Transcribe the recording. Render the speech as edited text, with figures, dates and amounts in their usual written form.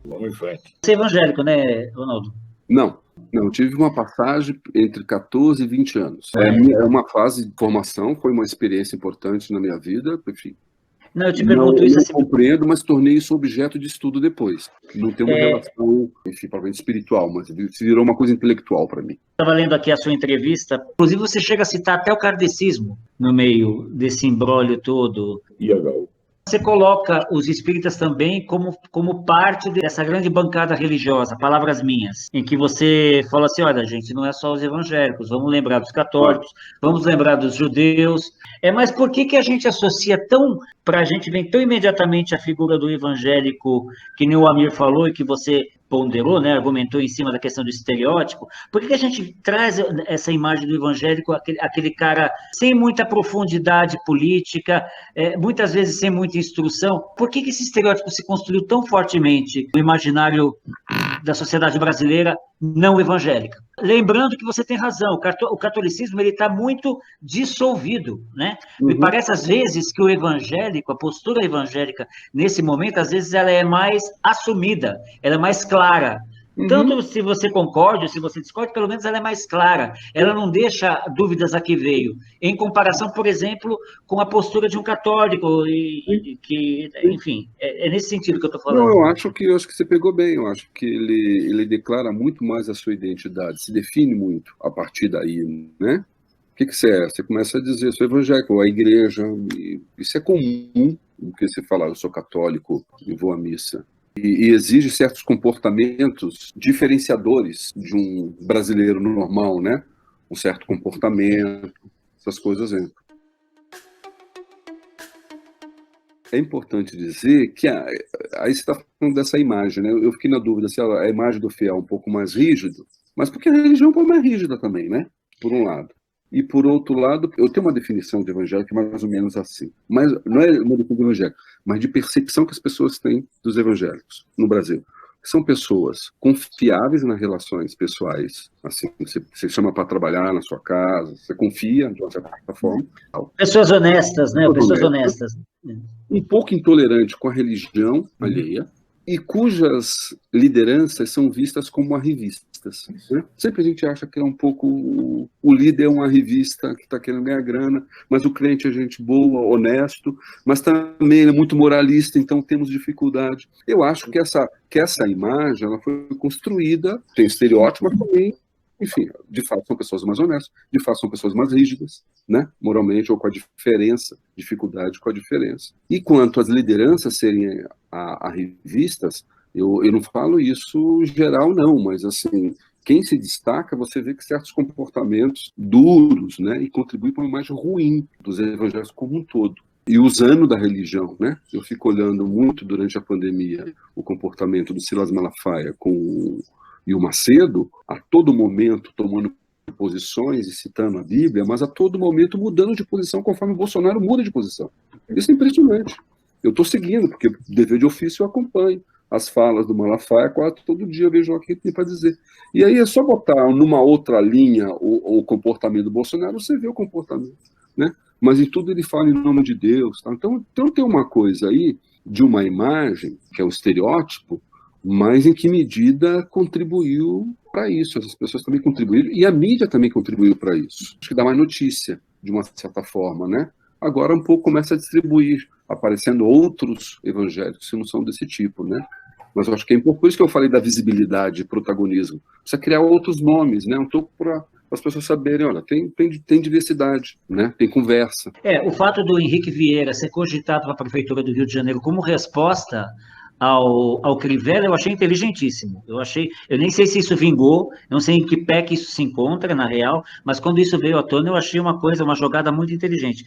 Vamos em frente. Você é evangélico, né, Ronaldo? Não, não, tive uma passagem entre 14 e 20 anos. É uma fase de formação, foi uma experiência importante na minha vida, enfim. Não, eu te pergunto isso não assim. compreendo, mas tornei isso objeto de estudo depois. Não tem uma relação, enfim, provavelmente espiritual, mas virou uma coisa intelectual para mim. Estava lendo aqui a sua entrevista. Inclusive, você chega a citar até o kardecismo no meio desse imbróglio todo. Você coloca os espíritas também como parte dessa grande bancada religiosa, palavras minhas, em que você fala assim, olha, gente, não é só os evangélicos, vamos lembrar dos católicos, vamos lembrar dos judeus. Mas por que a gente associa para a gente vem tão imediatamente a figura do evangélico, que nem o Amir falou e que você ponderou, né, argumentou em cima da questão do estereótipo, por que a gente traz essa imagem do evangélico, aquele cara sem muita profundidade política, muitas vezes sem muita instrução? Por que esse estereótipo se construiu tão fortemente no imaginário da sociedade brasileira não evangélica? Lembrando que você tem razão, o catolicismo está muito dissolvido, né? Me parece, às vezes, que o evangélico, a postura evangélica, nesse momento, às vezes, ela é mais assumida, ela é mais clara. Tanto se você concorda ou se você discorda, pelo menos ela é mais clara. Ela não deixa dúvidas a que veio. Em comparação, por exemplo, com a postura de um católico, que, enfim, é nesse sentido que eu estou falando. Não, eu acho que você pegou bem. Eu acho que ele declara muito mais a sua identidade, se define muito a partir daí, né? O que você é? Você começa a dizer, sou evangélico, a igreja, isso é comum, o que você fala, eu sou católico e vou à missa. E exige certos comportamentos diferenciadores de um brasileiro normal, né? Um certo comportamento, essas coisas entram. É importante dizer que aí você está falando dessa imagem, né? Eu fiquei na dúvida se a imagem do fiel é um pouco mais rígido, mas porque a religião é um pouco mais rígida também, né? Por um lado. E, por outro lado, eu tenho uma definição de evangélico mais ou menos assim. Mas não é uma definição de evangélico, mas de percepção que as pessoas têm dos evangélicos no Brasil. São pessoas confiáveis nas relações pessoais. Assim, você chama para trabalhar na sua casa, você confia, de uma certa forma. Pessoas honestas, né? Pessoas honestas. Um pouco intolerante com a religião alheia, e cujas lideranças são vistas como arrivistas. Né? Sempre a gente acha que é um pouco... O líder é uma arrivista que está querendo ganhar grana, mas o crente é gente boa, honesto, mas também é muito moralista, então temos dificuldade. Eu acho que essa imagem ela foi construída, tem estereótipo, mas também, enfim, de fato são pessoas mais honestas, de fato são pessoas mais rígidas, né? Moralmente, ou com a dificuldade com a diferença. E quanto às lideranças serem arrivistas, eu não falo isso geral não, mas assim, quem se destaca, você vê que certos comportamentos duros, né, e contribuem para uma imagem ruim dos evangélicos como um todo. E usando da religião, né? Eu fico olhando muito durante a pandemia o comportamento do Silas Malafaia e o Macedo, a todo momento tomando posições e citando a Bíblia, mas a todo momento mudando de posição conforme o Bolsonaro muda de posição. Isso é impressionante. Eu estou seguindo, porque dever de ofício eu acompanho. As falas do Malafaia, quase todo dia eu vejo o que tem para dizer. E aí é só botar numa outra linha o comportamento do Bolsonaro, você vê o comportamento, né? Mas em tudo ele fala em nome de Deus. Tá? Então tem uma coisa aí de uma imagem, que é um estereótipo, mas em que medida contribuiu para isso. Essas pessoas também contribuíram, e a mídia também contribuiu para isso. Acho que dá mais notícia, de uma certa forma, né? Agora um pouco começa a distribuir, aparecendo outros evangélicos que não são desse tipo, né? Mas eu acho que é importante, por isso que eu falei da visibilidade e protagonismo. Precisa criar outros nomes, né? Um pouco para as pessoas saberem, olha, tem diversidade, né? Tem conversa. O fato do Henrique Vieira ser cogitado para a Prefeitura do Rio de Janeiro como resposta ao Crivella, eu achei inteligentíssimo. Eu nem sei se isso vingou, não sei em que pé que isso se encontra, na real, mas quando isso veio à tona, eu achei uma jogada muito inteligente.